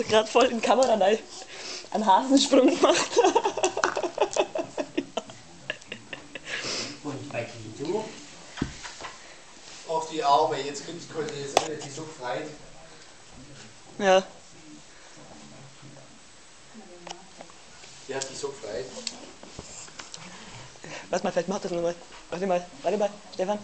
gerade voll in Kamera einen Hasensprung gemacht. Und bei Tito? Auch die Arme, jetzt gibt es jetzt eine, die so frei. Ja. Die hat die so frei. Warte mal, vielleicht macht das nochmal. Warte mal, Stefan.